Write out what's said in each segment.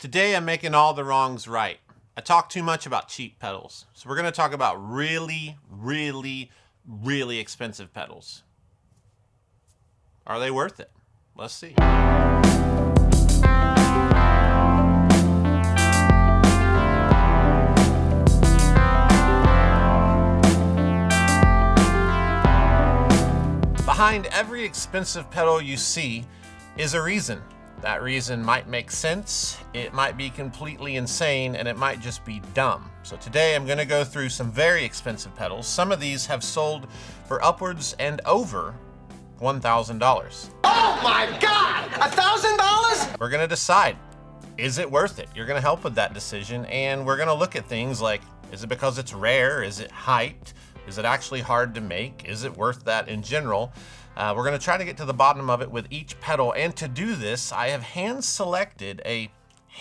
Today I'm making all the wrongs right. I talk too much about cheap pedals. So we're going to talk about really, really, really expensive pedals. Are they worth it? Let's see. Behind every expensive pedal you see is a reason. That reason might make sense, it might be completely insane, and it might just be dumb. So today I'm going to go through some very expensive pedals. Some of these have sold for upwards and over $1,000. Oh my God! $1,000? We're going to decide, is it worth it? You're going to help with that decision, and we're going to look at things like, is it because it's rare? Is it hyped? Is it actually hard to make? Is it worth that in general? We're going to try to get to the bottom of it with each pedal, and to do this, I have hand-selected a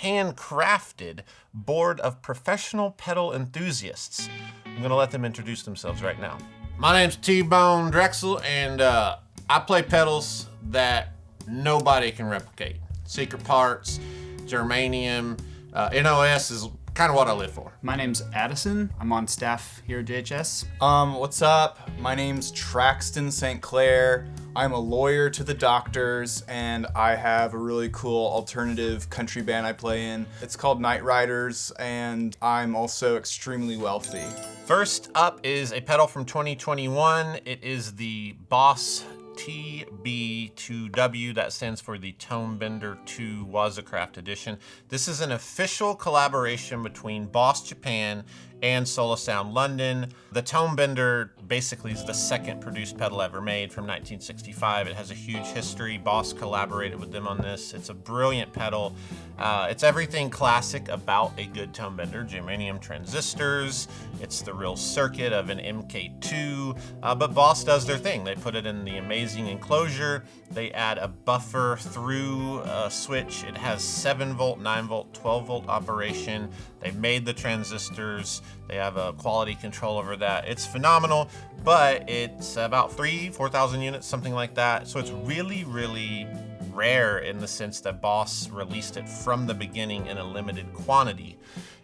handcrafted board of professional pedal enthusiasts. I'm going to let them introduce themselves right now. My name's T-Bone Drexel, and I play pedals that nobody can replicate. Secret parts, germanium, NOS is kind of what I live for. My name's Addison. I'm on staff here at JHS. What's up? My name's Traxton St. Clair. I'm a lawyer to the doctors, and I have a really cool alternative country band I play in. It's called Night Riders, and I'm also extremely wealthy. First up is a pedal from 2021. It is the Boss TB2W, that stands for the Tone Bender 2 Wazacraft Edition. This is an official collaboration between Boss Japan and Solar Sound London. The Tone Bender basically is the second produced pedal ever made from 1965. It has a huge history. Boss collaborated with them on this. It's a brilliant pedal. It's everything classic about a good tone bender. Germanium transistors. It's the real circuit of an MKII. But Boss does their thing. They put it in the amazing enclosure. They add a buffer through a switch. It has 7 volt, 9 volt, 12 volt operation. They made the transistors. They have a quality control over that. It's phenomenal, but it's about 4,000 units, something like that. So it's really, really rare in the sense that Boss released it from the beginning in a limited quantity.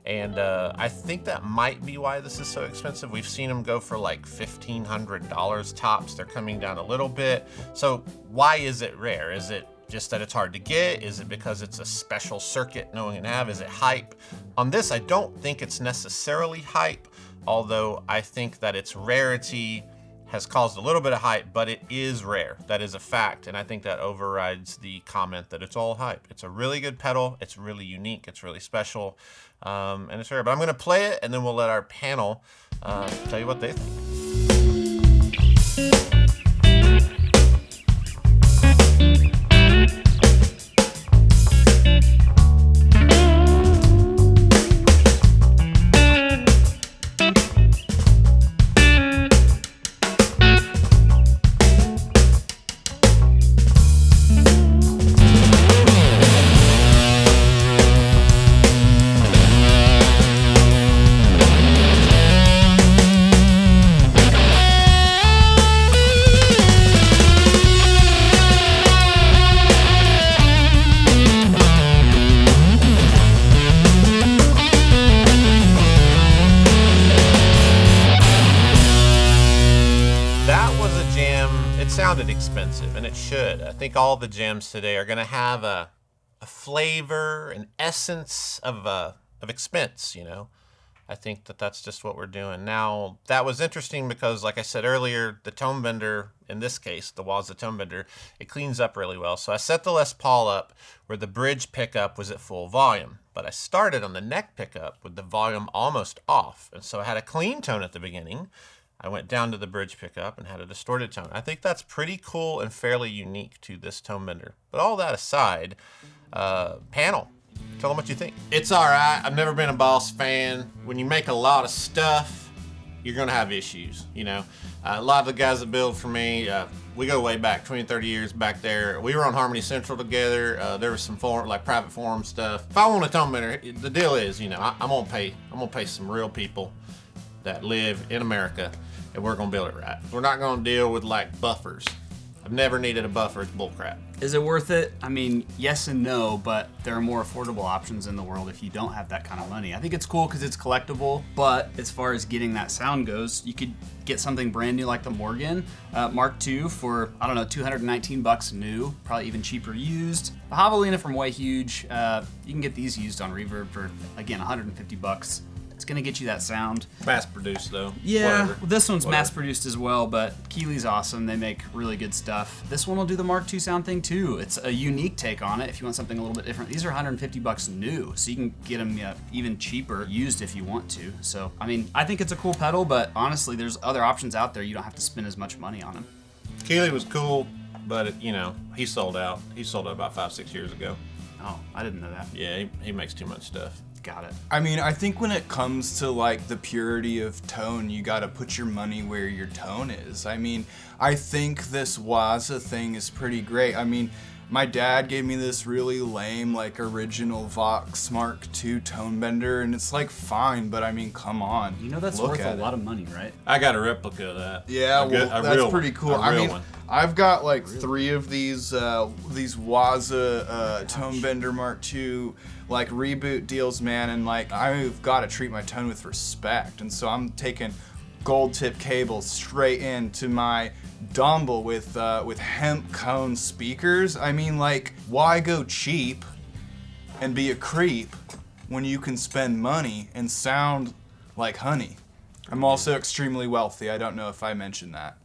And I think that might be why this is so expensive. We've seen them go for like $1,500 tops. They're coming down a little bit. So why is it rare? Is it just that it's hard to get? Is it because it's a special circuit no one can have? Is it hype? On this, I don't think it's necessarily hype, although I think that its rarity has caused a little bit of hype, but it is rare. That is a fact, and I think that overrides the comment that it's all hype. It's a really good pedal. It's really unique. It's really special, and it's rare. But I'm going to play it, and then we'll let our panel tell you what they think. Sounded expensive, and it should. I think all the jams today are going to have a flavor, an essence of expense, you know. I think that that's just what we're doing. Now, that was interesting because, like I said earlier, the tone bender, in this case, the Waza tone bender, it cleans up really well. So I set the Les Paul up where the bridge pickup was at full volume, but I started on the neck pickup with the volume almost off. And so I had a clean tone at the beginning. I went down to the bridge pickup and had a distorted tone. I think that's pretty cool and fairly unique to this tone bender. But all that aside, panel, tell them what you think. It's all right. I've never been a Boss fan. When you make a lot of stuff, you're gonna have issues, you know. A lot of the guys that build for me, we go way back, 20, 30 years back there. We were on Harmony Central together. There was some private forum stuff. If I want a tone bender, the deal is, you know, I'm gonna pay some real people that live in America, and we're gonna build it right. We're not gonna deal with like buffers. I've never needed a buffer. It's bullcrap. Is it worth it? I mean, yes and no, but there are more affordable options in the world if you don't have that kind of money. I think it's cool because it's collectible, but as far as getting that sound goes, you could get something brand new like the Morgan Mark II for, I don't know, $219 new, probably even cheaper used. The Javelina from Way Huge, you can get these used on Reverb for, again, $150. It's gonna get you that sound. Mass produced though. Yeah, Whatever. this one's Whatever. mass produced as well, but Keeley's awesome. They make really good stuff. This one will do the Mark II sound thing too. It's a unique take on it if you want something a little bit different. These are $150 new, so you can get them even cheaper used if you want to. So, I mean, I think it's a cool pedal, but honestly, there's other options out there. You don't have to spend as much money on them. Keeley was cool, but he sold out. He sold out about 5-6 years ago. Oh, I didn't know that. Yeah, he makes too much stuff. Got it. I mean, I think when it comes to like the purity of tone, you gotta put your money where your tone is. I mean, I think this Waza thing is pretty great. I mean, my dad gave me this really lame, like, original Vox Mark II tone bender, and it's like fine, but I mean, come on. You know that's look worth at a it. lot of money, right? I got a replica of that. Yeah, A good- well, a that's real pretty one. cool. A I real mean, one. I've got like 3 of these Waza tone bender Mark II like reboot deals, man, and like I've got to treat my tone with respect, and so I'm taking gold tip cables straight into my Dumble with hemp cone speakers. I mean, like, why go cheap and be a creep when you can spend money and sound like honey? I'm also extremely wealthy. I don't know if I mentioned that.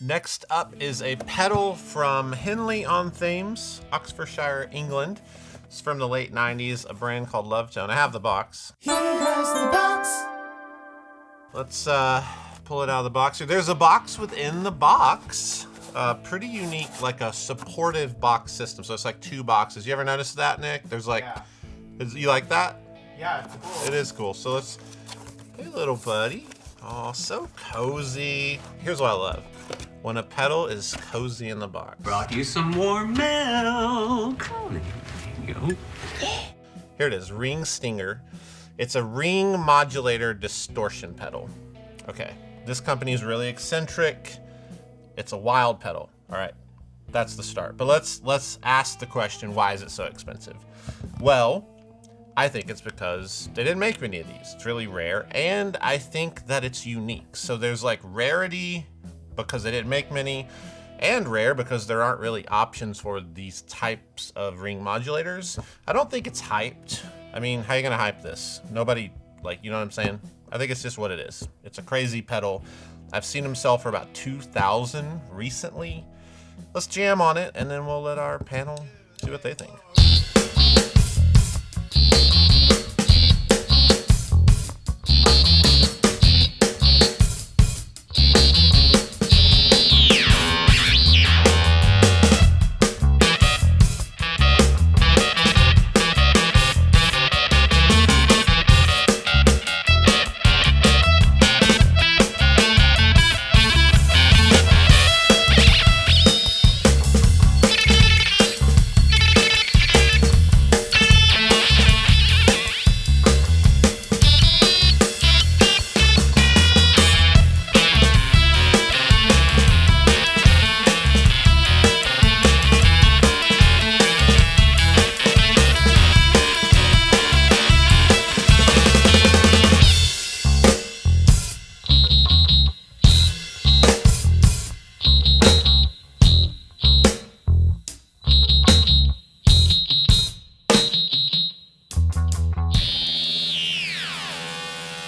Next up is a pedal from Henley-on-Thames, Oxfordshire, England. It's from the late 90s, a brand called Lovetone. I have the box. Here goes the box. Let's pull it out of the box here. There's a box within the box. Pretty unique, like a supportive box system. So it's like 2 boxes. You ever notice that, Nick? There's like, you like that? Yeah, it's cool. It is cool. So let's, hey little buddy. Oh, so cozy. Here's what I love. When a pedal is cozy in the box. Brought you some warm milk. There you go. Here it is, Ring Stinger. It's a ring modulator distortion pedal. Okay, this company is really eccentric. It's a wild pedal. All right, that's the start. But let's ask the question, why is it so expensive? Well, I think it's because they didn't make many of these. It's really rare, and I think that it's unique. So there's like rarity because they didn't make many, and rare because there aren't really options for these types of ring modulators. I don't think it's hyped. I mean, how are you gonna hype this? Nobody, like, you know what I'm saying? I think it's just what it is. It's a crazy pedal. I've seen them sell for about 2,000 recently. Let's jam on it, and then we'll let our panel see what they think.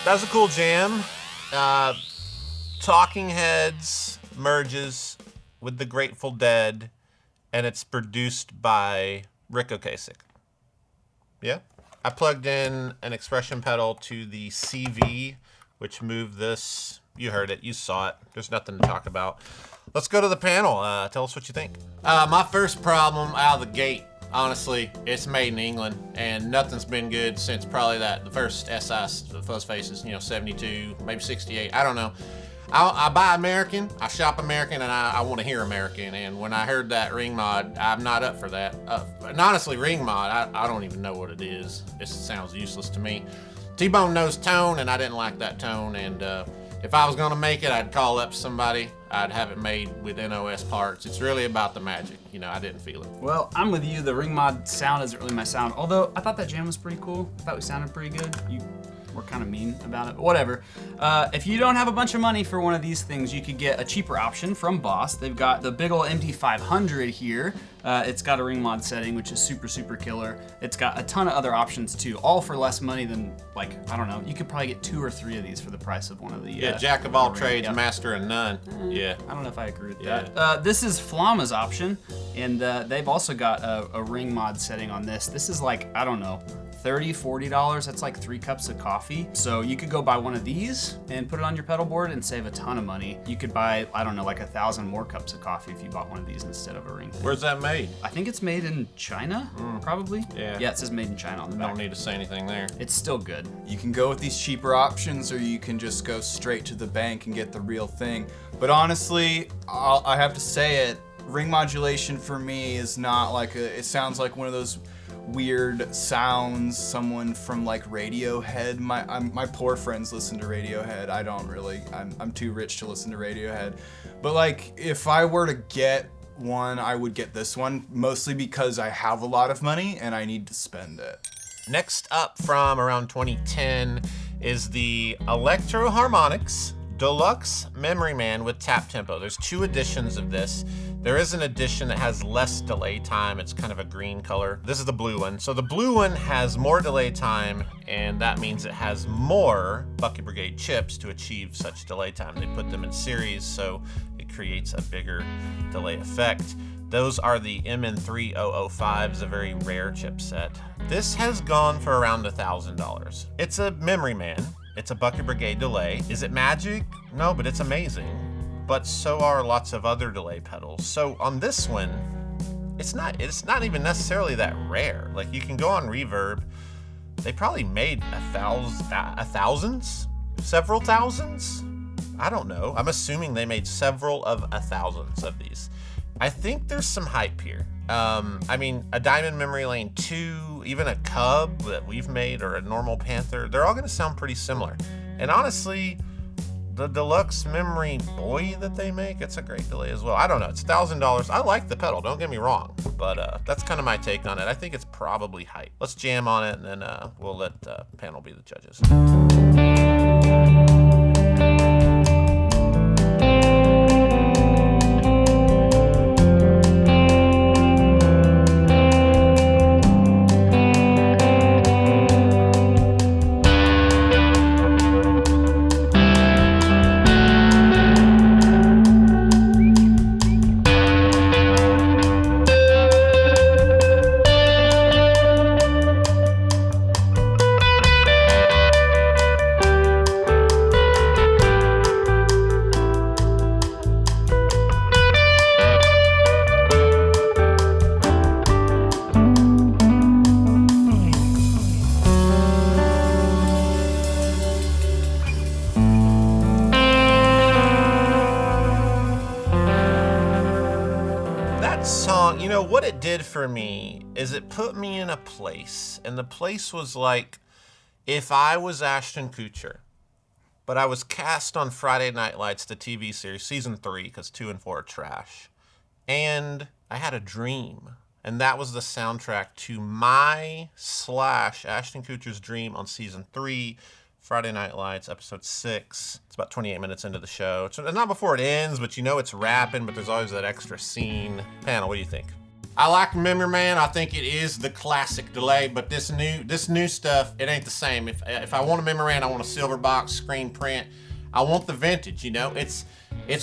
That was a cool jam. Talking Heads merges with the Grateful Dead, and it's produced by Rick Ocasek. Yeah. I plugged in an expression pedal to the CV, which moved this. You heard it. You saw it. There's nothing to talk about. Let's go to the panel. Tell us what you think. My first problem out of the gate, honestly, it's made in England, and nothing's been good since probably the first SI, the Fuzz Faces, 72, maybe 68. I don't know. I buy American, I shop American, and I want to hear American. And when I heard that ring mod, I'm not up for that. And honestly, ring mod, I don't even know what it is. It sounds useless to me. T-Bone knows tone, and I didn't like that tone. And if I was gonna make it, I'd call up somebody. I'd have it made with NOS parts. It's really about the magic. You know, I didn't feel it. Well, I'm with you. The ring mod sound isn't really my sound. Although I thought that jam was pretty cool. I thought we sounded pretty good. You were kind of mean about it, but whatever. If you don't have a bunch of money for one of these things, you could get a cheaper option from Boss. They've got the big ol' MD500 here. It's got a ring mod setting, which is super, super killer. It's got a ton of other options too, all for less money than, like, I don't know, you could probably get 2 or 3 of these for the price of one of the Yeah, jack of all trades, yeah. master of none. Yeah. I don't know if I agree with Yeah. that. This is Flama's option, and they've also got a ring mod setting on this. This is like, I don't know, $30, $40. That's like 3 cups of coffee. So you could go buy one of these and put it on your pedal board and save a ton of money. You could buy, I don't know, like 1,000 more cups of coffee if you bought one of these instead of a ring thing. Where's that made? I think it's made in China, probably. Yeah. Yeah, it says made in China on the back. Don't need to say anything there. It's still good. You can go with these cheaper options, or you can just go straight to the bank and get the real thing. But honestly, I have to say it, ring modulation for me is not like it sounds like one of those weird sounds someone from like Radiohead. My poor friends listen to Radiohead. I don't really, I'm too rich to listen to Radiohead. But like, if I were to get one, I would get this one, mostly because I have a lot of money and I need to spend it. Next up from around 2010 is the Electro Harmonix Deluxe Memory Man with tap tempo. There's 2 editions of this. There is an edition that has less delay time. It's kind of a green color. This is the blue one. So the blue one has more delay time, and that means it has more Bucky Brigade chips to achieve such delay time. They put them in series, so it creates a bigger delay effect. Those are the MN3005s, a very rare chipset. This has gone for around $1,000. It's a Memory Man. It's a Bucky Brigade delay. Is it magic? No, but it's amazing. But so are lots of other delay pedals. So on this one, it's not even necessarily that rare. Like, you can go on Reverb. They probably made thousands, several thousands. I don't know. I'm assuming they made several of thousands of these. I think there's some hype here. I mean, a Diamond Memory Lane 2, even a Cub that we've made, or a normal Panther, they're all gonna sound pretty similar. And honestly, the Deluxe Memory Boy that they make, it's a great delay as well. I don't know, it's $1,000. I like the pedal, don't get me wrong, but that's kind of my take on it. I think it's probably hype. Let's jam on it, and then we'll let the panel be the judges. You know, what it did for me is it put me in a place, and the place was like if I was Ashton Kutcher, but I was cast on Friday Night Lights, the TV series, season 3, because 2 and 4 are trash, and I had a dream, and that was the soundtrack to my / Ashton Kutcher's dream on season 3, Friday Night Lights, episode 6. It's about 28 minutes into the show. It's not before it ends, but you know it's rapping, but there's always that extra scene. Panel, what do you think? I like Memory Man. I think it is the classic delay, but this new stuff, it ain't the same. If I want a Memory Man, I want a silver box screen print. I want the vintage, you know? It's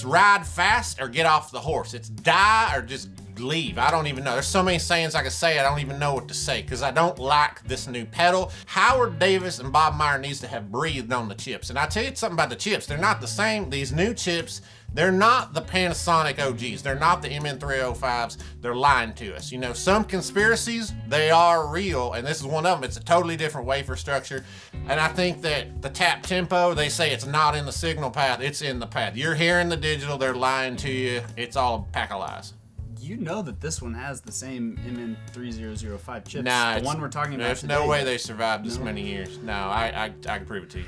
ride fast or get off the horse. It's die or just leave. I don't even know. There's so many sayings I could say, I don't even know what to say because I don't like this new pedal. Howard Davis and Bob Meyer needs to have breathed on the chips. And I tell you something about the chips. They're not the same. These new chips, they're not the Panasonic OGs. They're not the MN305s. They're lying to us. You know, some conspiracies, they are real, and this is one of them. It's a totally different wafer structure. And I think that the tap tempo, they say it's not in the signal path, it's in the path. You're hearing the digital, they're lying to you. It's all a pack of lies. You know that this one has the same MN3005 chips. Nah, the one we're talking about there's today. no way they survived this many years. No, I can prove it to you.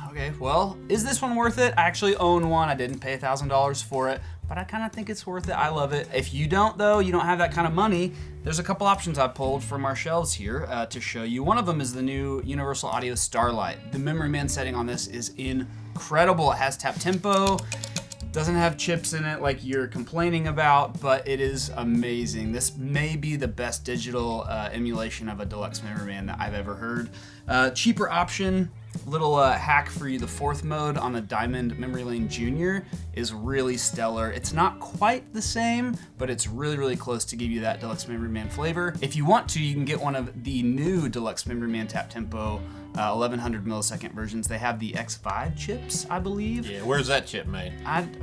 Okay, Okay, well, is this one worth it? I actually own one. I didn't pay $1,000 for it, but I kind of think it's worth it. I love it. If you don't, though, you don't have that kind of money, there's a couple options I pulled from our shelves here to show you. One of them is the new Universal Audio Starlight. The Memory Man setting on this is incredible. It has tap tempo. Doesn't have chips in it like you're complaining about, but it is amazing. This may be the best digital emulation of a Deluxe Memory Man that I've ever heard. Cheaper option, little hack for you, the 4th mode on the Diamond Memory Lane Junior is really stellar. It's not quite the same, but it's really, really close to give you that Deluxe Memory Man flavor. If you want to, you can get one of the new Deluxe Memory Man Tap Tempo 1100 millisecond versions. They have the X5 chips, I believe. Yeah, where's that chip made?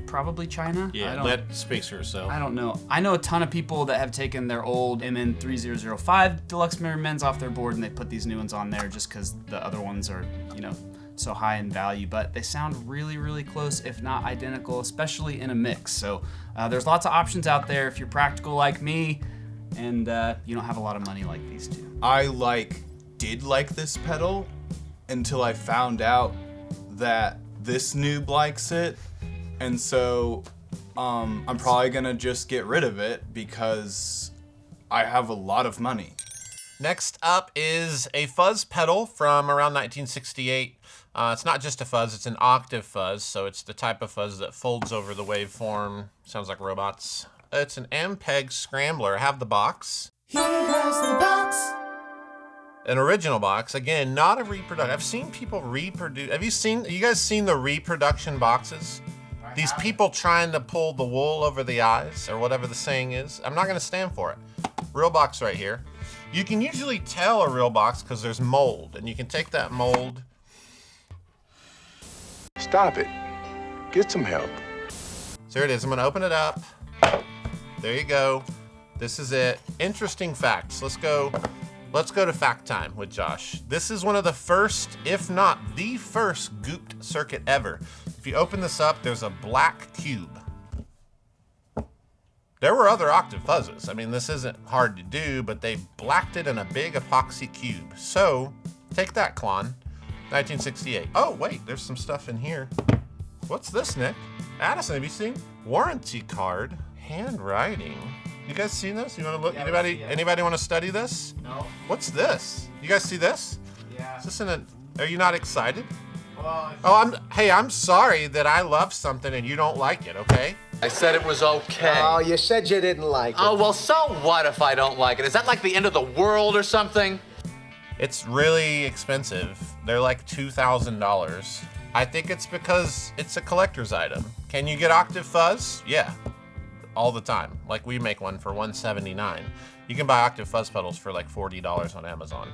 Probably China. Yeah, that speaks for itself. I don't know. I know a ton of people that have taken their old MN3005 Deluxe Memory Mens off their board and they put these new ones on there just because the other ones are, you know, so high in value, but they sound really, really close, if not identical, especially in a mix. So there's lots of options out there if you're practical like me and you don't have a lot of money like these two. I did like this pedal until I found out that this noob likes it, and so I'm probably gonna just get rid of it because I have a lot of money. Next up is a fuzz pedal from around 1968. It's not just a fuzz, it's an octave fuzz, so it's the type of fuzz that folds over the waveform. Sounds like robots. It's an Ampeg Scrambler. I have the box. He has the box. An original box. Again, not a reproduction. I've seen people reproduce. You guys seen the reproduction boxes? These people trying to pull the wool over the eyes, or whatever the saying is. I'm not gonna stand for it. Real box right here. You can usually tell a real box because there's mold, and you can take that mold. Stop it. Get some help. So here it is. I'm gonna open it up. There you go. This is it. Interesting facts. Let's go to fact time with Josh. This is one of the first, if not the first, gooped circuit ever. If you open this up, there's a black cube. There were other octave fuzzes. I mean, this isn't hard to do, but they blacked it in a big epoxy cube. So, take that, Klon. 1968. Oh, wait, there's some stuff in here. What's this, Nick? Addison, have you seen? Warranty card, handwriting. You guys seen this? You want to look? Yeah, anybody want to study this? No. What's this? You guys see this? Yeah. Is this are you not excited? Well, I'm sorry that I love something and you don't like it, okay? I said it was okay. Oh, you said you didn't like it. Oh, well, so what if I don't like it? Is that like the end of the world or something? It's really expensive. They're like $2,000. I think it's because it's a collector's item. Can you get octave fuzz? Yeah, all the time. Like we make one for $179. You can buy octave fuzz pedals for like $40 on Amazon.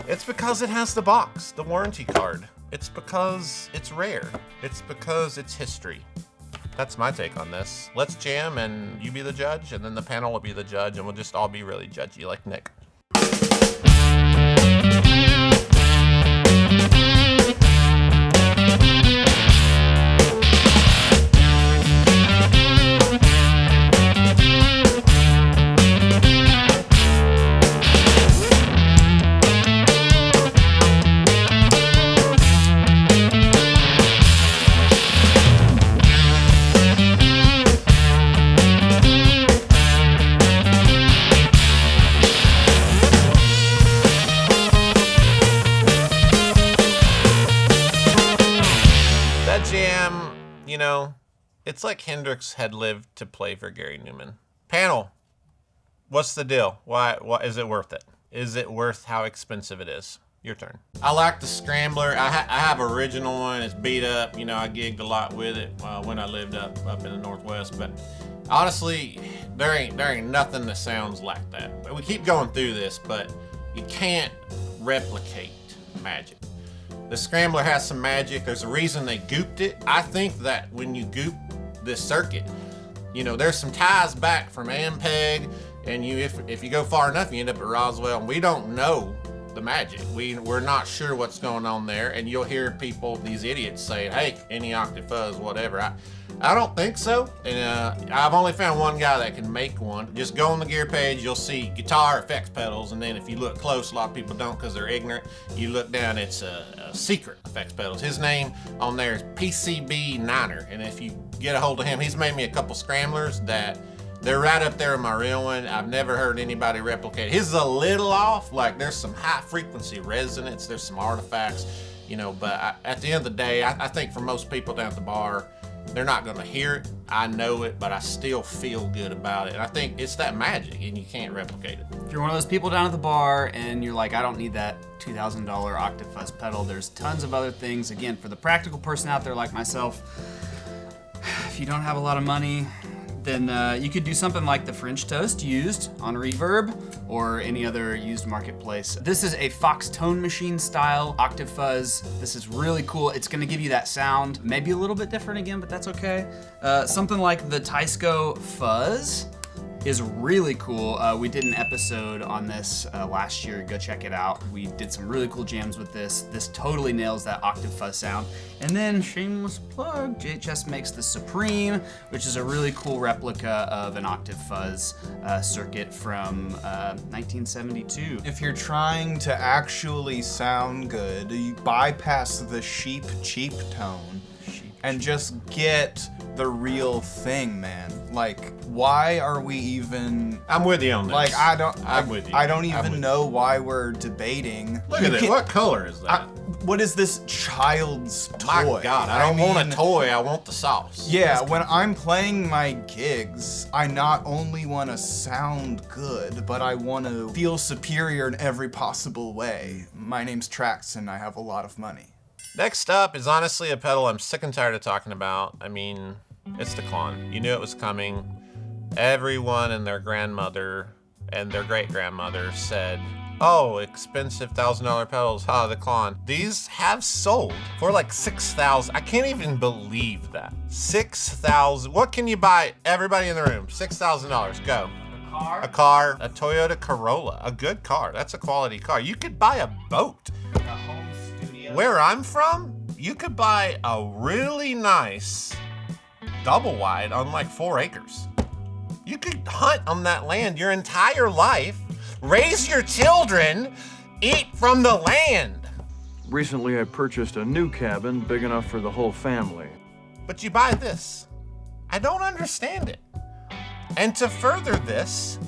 It's because it has the box, the warranty card. It's because it's rare. It's because it's history. That's my take on this. Let's jam and you be the judge, and then the panel will be the judge, and we'll just all be really judgy like Nick. Jam, you know, it's like Hendrix had lived to play for Gary Newman. Panel, what's the deal? Why is it worth it? Is it worth how expensive it is? Your turn. I like the Scrambler. I have an original one. It's beat up. You know, I gigged a lot with it when I lived up in the Northwest. But honestly, there ain't nothing that sounds like that. We keep going through this, but you can't replicate magic. The Scrambler has some magic. There's a reason they gooped it. I think that when you goop this circuit, you know, there's some ties back from Ampeg, and if you go far enough, you end up at Roswell, and we don't know the magic. We're not sure what's going on there, and you'll hear people, these idiots, saying, "Hey, any octave fuzz, whatever." I don't think so, and I've only found one guy that can make one. Just go on the gear page, you'll see guitar effects pedals, and then if you look close, a lot of people don't because they're ignorant. You look down, it's a secret effects pedals. His name on there is PCB Niner, and if you get a hold of him, he's made me a couple scramblers that they're right up there with my real one. I've never heard anybody replicate. His is a little off, like there's some high frequency resonance, there's some artifacts, but at the end of the day, I think for most people down at the bar, they're not gonna hear it. I know it, but I still feel good about it. And I think it's that magic, and you can't replicate it. If you're one of those people down at the bar and you're like, I don't need that $2,000 octave fuzz pedal, there's tons of other things. Again, for the practical person out there like myself, if you don't have a lot of money, then you could do something like the French Toast used on Reverb or any other used marketplace. This is a Foxtone machine style octave fuzz. This is really cool. It's gonna give you that sound, maybe a little bit different again, but that's okay. Something like the Tysco Fuzz is really cool. We did an episode on this last year. Go check it out. We did some really cool jams with this. This totally nails that octave fuzz sound. And then, shameless plug, JHS makes the Supreme, which is a really cool replica of an octave fuzz circuit from 1972. If you're trying to actually sound good, you bypass the cheap tone and just get the real thing, man. Like, why are we even... I'm with you on this. Like, I'm with you. I don't even know why we're debating. Look at it. What color is that? What is this child's toy? My God, I don't want a toy. I want the sauce. Yeah, when I'm playing my gigs, I not only want to sound good, but I want to feel superior in every possible way. My name's Trax, and I have a lot of money. Next up is honestly a pedal I'm sick and tired of talking about. I mean, it's the Klon. You knew it was coming. Everyone and their grandmother and their great-grandmother said, "Oh, expensive $1,000 pedals, the Klon." These have sold for like $6,000. I can't even believe that. $6,000. What can you buy? Everybody in the room, $6,000. Go. A car, a Toyota Corolla, a good car. That's a quality car. You could buy a boat. Where I'm from, you could buy a really nice double wide on like 4 acres. You could hunt on that land your entire life, raise your children, eat from the land. Recently, I purchased a new cabin big enough for the whole family. But you buy this. I don't understand it. And to further this,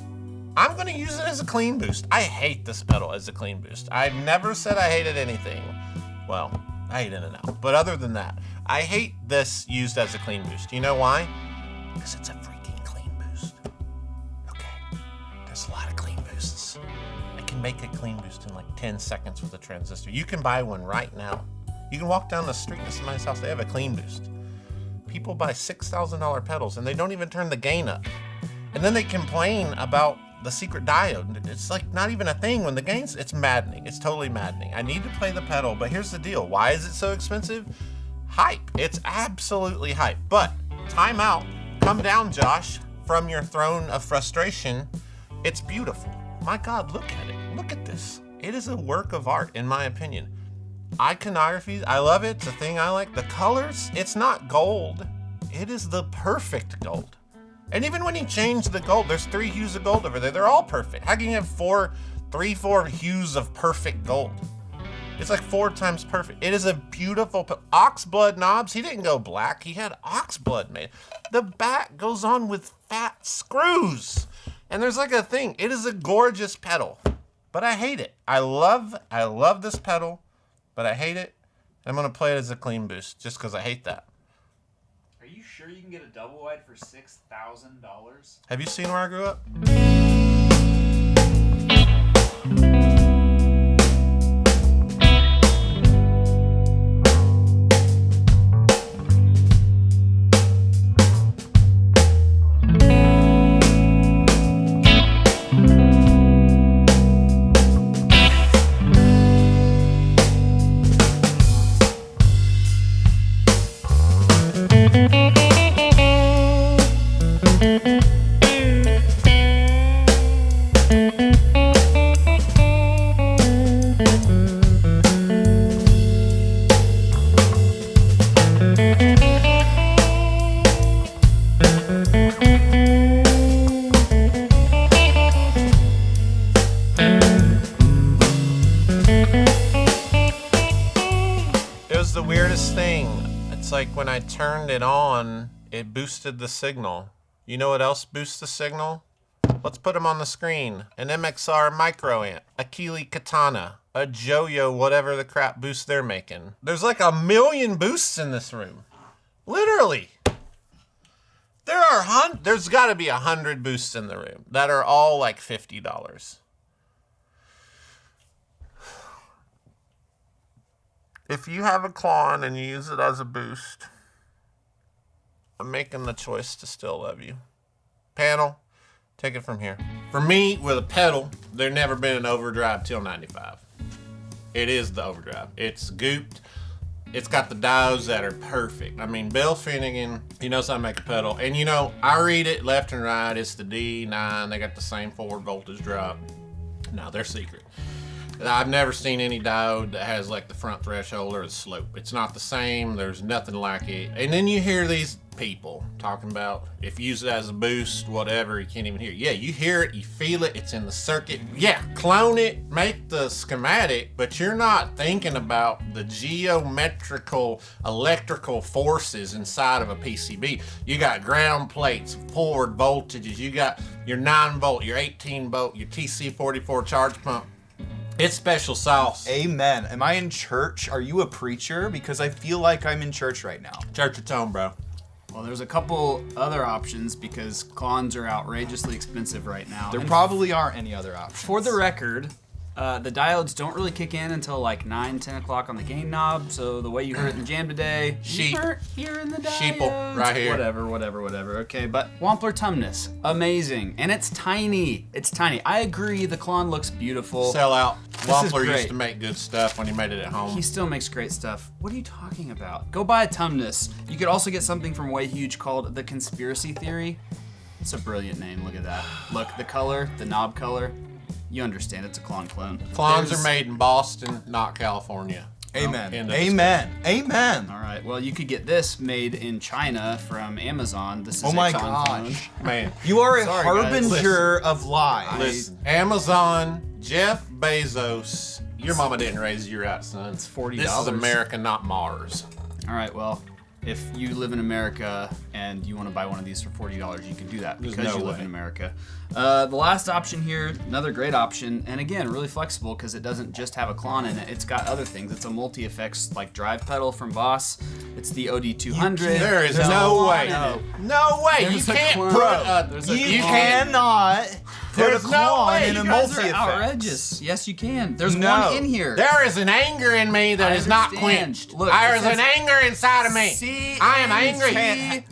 I'm gonna use it as a clean boost. I hate this pedal as a clean boost. I've never said I hated anything. Well, I hate in and out. But other than that, I hate this used as a clean boost. You know why? Because it's a freaking clean boost. Okay, there's a lot of clean boosts. I can make a clean boost in like 10 seconds with a transistor. You can buy one right now. You can walk down the street to somebody's house, they have a clean boost. People buy $6,000 pedals and they don't even turn the gain up. And then they complain about the secret diode. It's like not even a thing when the gain's, it's maddening. It's totally maddening. I need to play the pedal, but here's the deal. Why is it so expensive? Hype. It's absolutely hype. But time out. Come down, Josh, from your throne of frustration. It's beautiful. My God, look at it. Look at this. It is a work of art, in my opinion. Iconography, I love it. It's a thing I like. The colors, it's not gold. It is the perfect gold. And even when you change the gold, there's 3 hues of gold over there. They're all perfect. How can you have 4 hues of perfect gold? It's like 4 times perfect. It is a beautiful oxblood knobs. He didn't go black. He had oxblood made. The back goes on with fat screws. And there's like a thing. It is a gorgeous pedal, but I hate it. I love this pedal, but I hate it. I'm gonna play it as a clean boost just because I hate that. Are you sure you can get a double wide for $6,000? Have you seen where I grew up? was the weirdest thing. It's like when I turned it on, it boosted the signal. You know what else boosts the signal? Let's put them on the screen. An MXR microamp, a Keeley Katana, a Joyo, whatever the crap boost they're making. There's like 1 million boosts in this room. Literally. There's gotta be 100 boosts in the room that are all like $50. If you have a Klon and you use it as a boost, I'm making the choice to still love you. Panel, take it from here. For me, with a pedal, there's never been an overdrive till 95. It is the overdrive. It's gooped. It's got the diodes that are perfect. I mean, Bill Finnegan, he knows how to make a pedal. And you know, I read it left and right. It's the D9. They got the same forward voltage drop. No, they're secret. I've never seen any diode that has like the front threshold or the slope. It's not the same. There's nothing like it. And then you hear these people talking about if you use it as a boost, whatever, you can't even hear it. Yeah, you hear it, you feel it, it's in the circuit. Yeah, clone it, make the schematic, but you're not thinking about the geometrical electrical forces inside of a PCB. You got ground plates, forward voltages, you got your 9 volt, your 18 volt, your TC44 charge pump. It's special sauce. Amen. Am I in church? Are you a preacher? Because I feel like I'm in church right now. Church of Tone, bro. Well, there's a couple other options because Klons are outrageously expensive right now. There And probably aren't any other options. for the record, the diodes don't really kick in until like 9, 10 o'clock on the gain knob. So the way you heard it in the jam today, Sheep. you weren't hearing the diodes. Sheeple, right here. Whatever. Okay, but Wampler Tumnus, amazing. And it's tiny. It's tiny. I agree, the Klon looks beautiful. Sell out. is Wampler great. used to make good stuff when he made it at home. He still makes great stuff. What are you talking about? Go buy a Tumnus. You could also get something from Way Huge called the Conspiracy Theory. It's a brilliant name. Look at that. Look, the color, the knob color. You understand, it's a Klon clone. Clones are made in Boston, not California. Amen. End of Amen. Amen. All right, well, you could get this made in China from Amazon. This is Oh a my Klon clone. gosh. Man, You are a Sorry, guys. harbinger of lies. listen. Amazon, Jeff Bezos. Your mama didn't raise you right, son. It's $40. This is America, not Mars. All right, well, if you live in America and you want to buy one of these for $40, you can do that There's because no you live way. in America. The last option here, another great option, and again, really flexible because it doesn't just have a Klon in it. It's got other things. It's a multi-effects like drive pedal from Boss. It's the OD200. There is There's a no Klon way. in it. No way. There's You a can't clone. put Bro, a. there's a You clone. cannot put a There's no Klon way. in a You guys are multi-effect. outrageous. Yes, you can. There's No. one in here. There is an anger in me that I is not understand. quenched. Look, there it is an says anger inside of me. I am angry.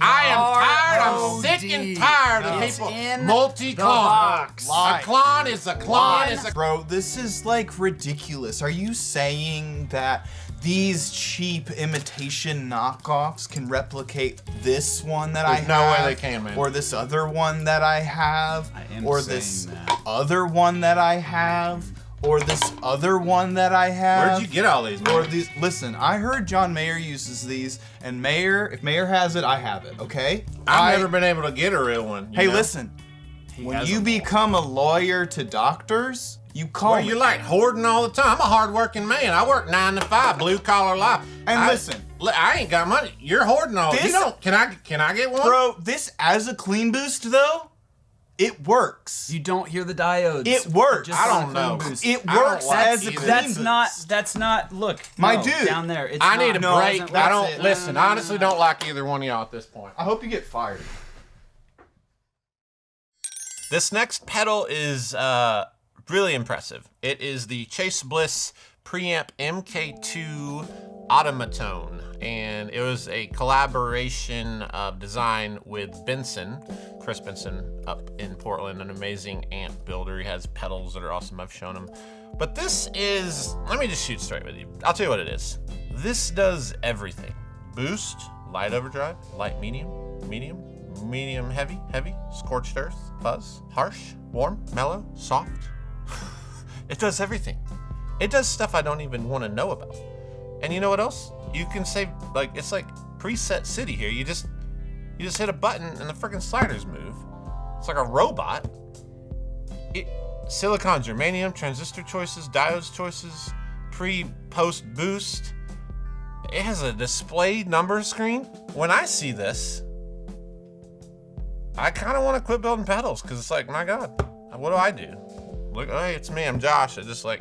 I am tired. I'm sick and tired of It's people in multi-clone. the box. A clone is a clone. Is a Bro, this is like ridiculous. Are you saying that these cheap imitation knockoffs can replicate this one that I There's have? no way they can, man. Or this other one that I have? I am or saying this that. other one that I have? Or this other one that I have? Where'd you get all these, man? Or these? Listen, I heard John Mayer uses these, and if Mayer has it, I have it. Okay? I've never been able to get a real one. Hey, know? listen. When has you them. become a lawyer to doctors, you call Well, me. you're like hoarding all the time. I'm a hard-working man. I work 9 to 5, blue-collar life. And listen. I ain't got money. You're hoarding all. This- You don't. Can I get one? Bro, this as a clean boost though, it works. You don't hear the diodes. It works. Just I on don't a know. clone boost. It I don't works like as a either. clean That's boost. not. That's not. Look, My no, dude. down there. It's I need a not. break. Doesn't I work. don't it. listen. I honestly don't like either one of y'all at this point. I hope you get fired. This next pedal is really impressive. It is the Chase Bliss Preamp MK2 Automatone, and it was a collaboration of design with Chris Benson up in Portland, an amazing amp builder. He has pedals that are awesome. I've shown him. But this is, let me just shoot straight with you. I'll tell you what it is. This does everything. Boost, light overdrive, light medium, medium heavy, scorched earth, fuzz, harsh, warm, mellow, soft. It does everything. It does stuff I don't even want to know about. And you know what else? You can say, like, it's like preset city here. You just hit a button and the freaking sliders move. It's like a robot. Silicon, germanium, transistor choices, diodes choices, pre-post boost. It has a display number screen. When I see this, I kind of want to quit building pedals because it's like, my God, what do I do? Look, hey, it's me, I'm Josh. I just like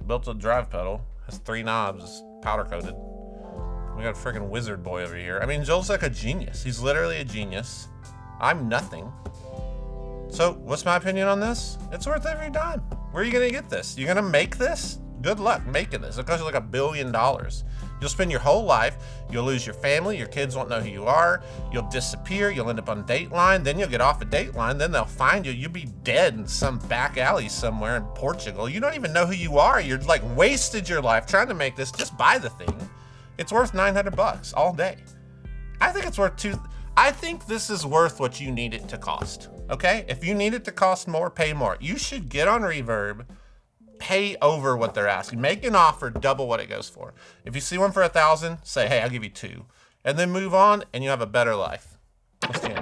built a drive pedal. Has 3 knobs, it's powder coated. We got a freaking wizard boy over here. I mean, Joel's like a genius. He's literally a genius. I'm nothing. So what's my opinion on this? It's worth every dime. Where are you gonna get this? You're gonna make this? Good luck making this. It costs you like $1 billion. You'll spend your whole life, you'll lose your family, your kids won't know who you are, you'll disappear, you'll end up on Dateline, then you'll get off of Dateline, then they'll find you, you'll be dead in some back alley somewhere in Portugal. You don't even know who you are. You're like wasted your life trying to make this. Just buy the thing. It's worth $900 all day. I think it's worth I think this is worth what you need it to cost, okay? If you need it to cost more, pay more. You should get on Reverb, pay over what they're asking. Make an offer, double what it goes for. If you see one for $1,000, say, hey, I'll give you 2. And then move on, and you have a better life. Let's do it.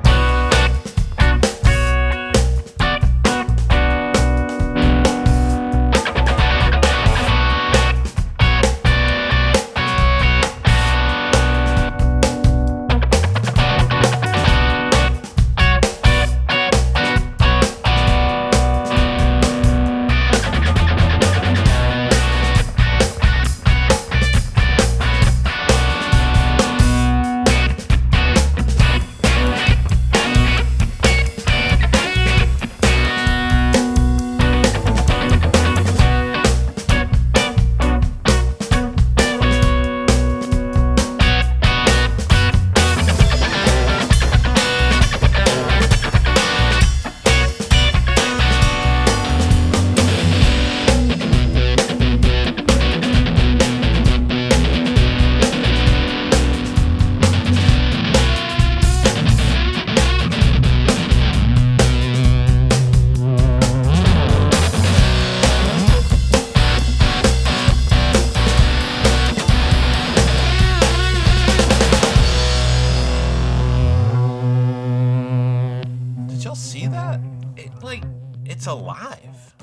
It's alive.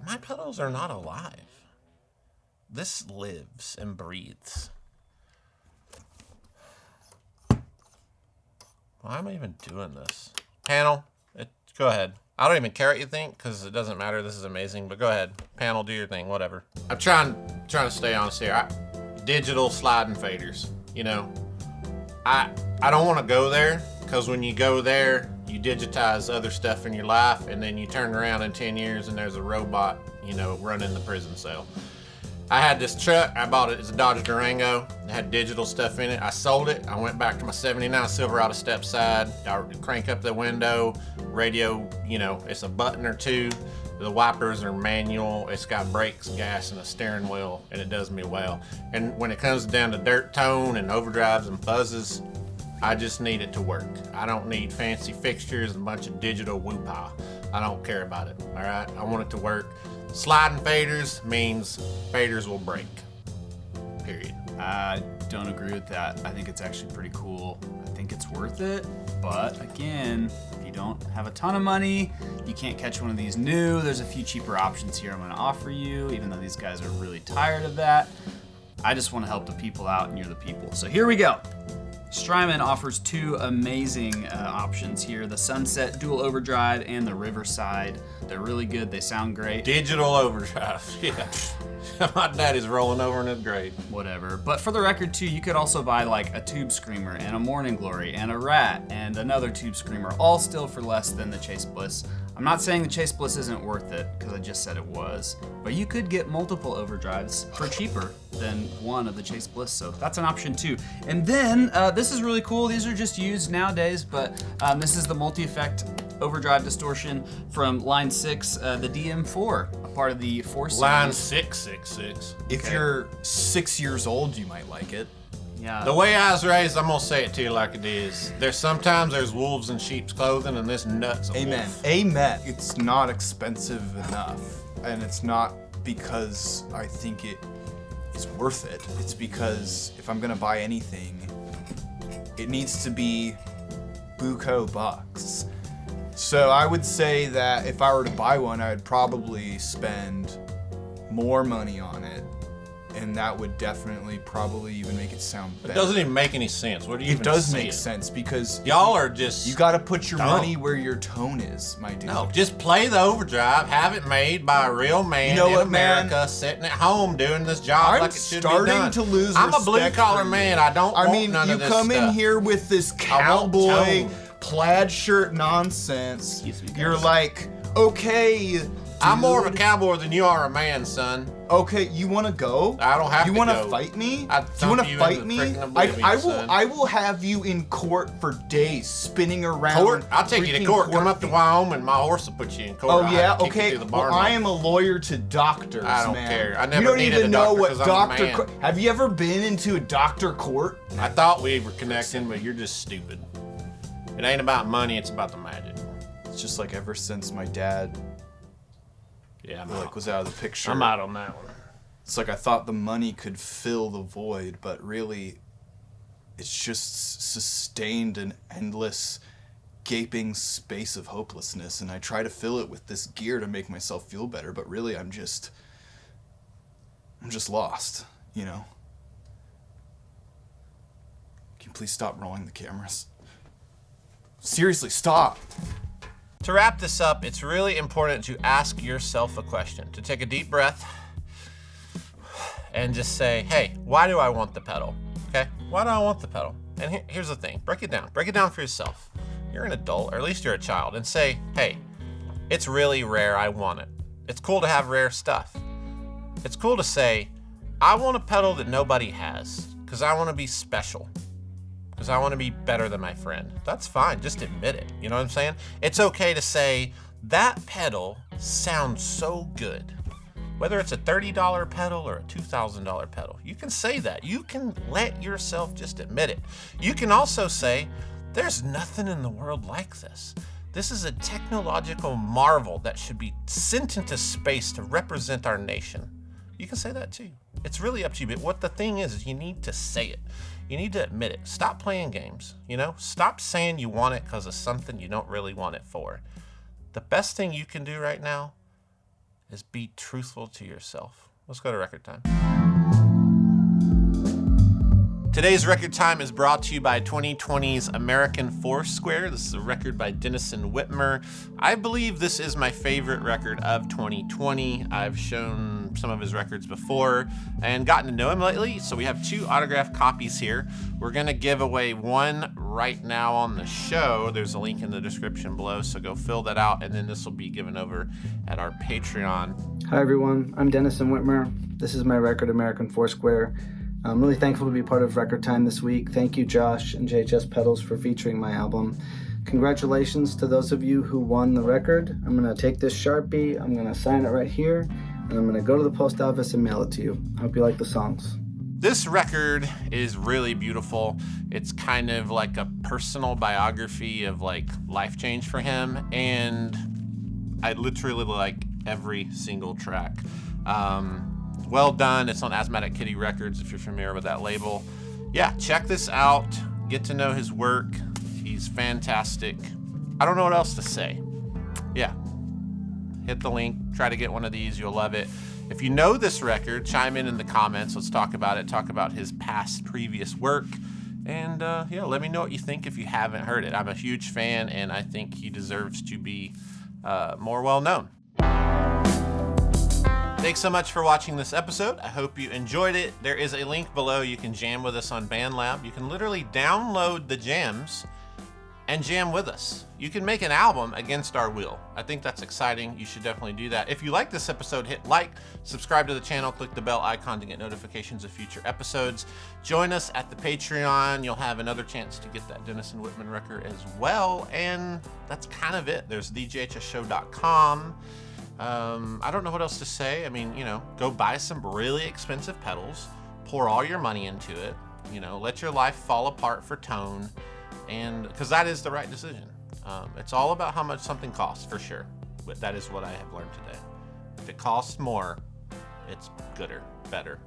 My pedals are not alive. This lives and breathes. Why am I even doing this? Panel, go ahead. I don't even care what you think because it doesn't matter. This is amazing, but go ahead. Panel, do your thing, whatever. I'm trying to stay honest here. Digital sliding faders, you know. I don't want to go there because when you go there, you digitize other stuff in your life and then you turn around in 10 years and there's a robot, you know, running the prison cell. I had this truck, I bought it, it's a Dodge Durango. It had digital stuff in it. I sold it. I went back to my 79 Silverado step side. I crank up the window, radio, you know, it's a button or two. The wipers are manual. It's got brakes, gas, and a steering wheel, and it does me well. And when it comes down to dirt tone and overdrives and buzzes, I just need it to work. I don't need fancy fixtures and a bunch of digital whoop-ha. I don't care about it, all right? I want it to work. Sliding faders means faders will break, period. I don't agree with that. I think it's actually pretty cool. I think it's worth it, but again, if you don't have a ton of money, you can't catch one of these new. There's a few cheaper options here I'm gonna offer you, even though these guys are really tired of that. I just wanna help the people out and you're the people. So here we go. Strymon offers two amazing options here, the Sunset Dual Overdrive and the Riverside. They're really good, they sound great. Digital overdrive, yeah. My daddy's rolling over in his grave. Whatever, but for the record too, you could also buy like a Tube Screamer and a Morning Glory and a Rat and another Tube Screamer, all still for less than the Chase Bliss. I'm not saying the Chase Bliss isn't worth it, because I just said it was, but you could get multiple overdrives for cheaper than one of the Chase Bliss, so that's an option too. And then, this is really cool, these are just used nowadays, but this is the multi-effect overdrive distortion from line 6, the DM4, a part of the 4 series. Line 666. If you're 6 years old, you might like it. Yeah. The way I was raised, I'm gonna say it to you like it is. Sometimes there's wolves in sheep's clothing, and this nut's a Amen. wolf. Amen. It's not expensive enough, and it's not because I think it is worth it. It's because if I'm gonna buy anything, it needs to be buco bucks. So I would say that if I were to buy one, I would probably spend more money on it and that would definitely probably even make it sound better. It doesn't even make any sense. What do you even It does say make sense because y'all are just... You gotta put your dumb. money where your tone is, my dude. No, just play the overdrive, have it made by a real man You know in what, man? America, sitting at home doing this job I'm like it should be done. starting to lose I'm a blue respect collar for you. man. I don't want mean, none you of this come in stuff. here with this I want cowboy tone. plaid shirt nonsense. Excuse me, guys. You're like, okay, I'm more of a dude. cowboy than you are a man, son. Okay, you want to go? I don't have you to wanna go. fight me? I'd Do you thump want to you fight into me? freaking oblivion, I will. son. I will have you in court for days, spinning around. Court? I'll take you to freaking court. Come up to Wyoming. My horse will put you in court. Oh I'll yeah, kick you okay. through the Well, barn I like- am a lawyer to doctors, I don't man. care. I You never don't needed even a know doctor what 'cause I'm a doctor. man. Have you ever been into a doctor court? I thought we were connecting, but you're just stupid. It ain't about money. It's about the magic. It's just like ever since my dad Yeah, I'm like was out of the picture. I'm out on that one. It's like I thought the money could fill the void, but really, it's just sustained an endless, gaping space of hopelessness. And I try to fill it with this gear to make myself feel better, but really, I'm just lost. You know. Can you please stop rolling the cameras? Seriously, stop. To wrap this up, it's really important to ask yourself a question, to take a deep breath and just say, hey, why do I want the pedal? Okay, why do I want the pedal? And here's the thing, break it down for yourself. You're an adult, or at least you're a child, and say, hey, it's really rare, I want it. It's cool to have rare stuff. It's cool to say, I want a pedal that nobody has, because I want to be special. Because I want to be better than my friend. That's fine, just admit it. You know what I'm saying? It's okay to say, that pedal sounds so good. Whether it's a $30 pedal or a $2,000 pedal, you can say that. You can let yourself just admit it. You can also say, there's nothing in the world like this. This is a technological marvel that should be sent into space to represent our nation. You can say that too. It's really up to you, but what the thing is you need to say it. You need to admit it. Stop playing games, you know? Stop saying you want it because of something you don't really want it for. The best thing you can do right now is be truthful to yourself. Let's go to record time. Today's record time is brought to you by 2020's American Foursquare. This is a record by Dennison Whitmer. I believe this is my favorite record of 2020. I've shown some of his records before and gotten to know him lately, so we have 2 autographed copies here. We're gonna give away one right now on the show. There's a link in the description below, so go fill that out, and then this will be given over at our Patreon. Hi everyone, I'm Dennison Whitmer. This is my record, American Foursquare. I'm really thankful to be part of Record Time this week. Thank you, Josh and JHS Pedals, for featuring my album. Congratulations to those of you who won the record. I'm going to take this Sharpie, I'm going to sign it right here, and I'm going to go to the post office and mail it to you. I hope you like the songs. This record is really beautiful. It's kind of like a personal biography of like life change for him, and I literally like every single track. Well done. It's on Asthmatic Kitty Records if you're familiar with that label. Yeah, check this out. Get to know his work. He's fantastic. I don't know what else to say. Yeah, hit the link. Try to get one of these. You'll love it. If you know this record, chime in the comments. Let's talk about it. Talk about his previous work. And yeah, let me know what you think if you haven't heard it. I'm a huge fan, and I think he deserves to be more well known. Thanks so much for watching this episode. I hope you enjoyed it. There is a link below. You can jam with us on BandLab. You can literally download the jams and jam with us. You can make an album against our will. I think that's exciting. You should definitely do that. If you like this episode, hit like, subscribe to the channel, click the bell icon to get notifications of future episodes. Join us at the Patreon. You'll have another chance to get that Dennison Whitman record as well. And that's kind of it. There's thejhsshow.com. I don't know what else to say. I mean, you know, go buy some really expensive pedals, pour all your money into it, you know, let your life fall apart for tone, and because that is the right decision. It's all about how much something costs, for sure, but that is what I have learned today. If it costs more, it's gooder, better,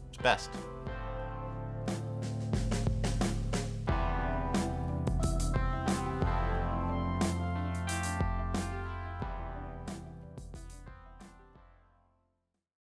it's best.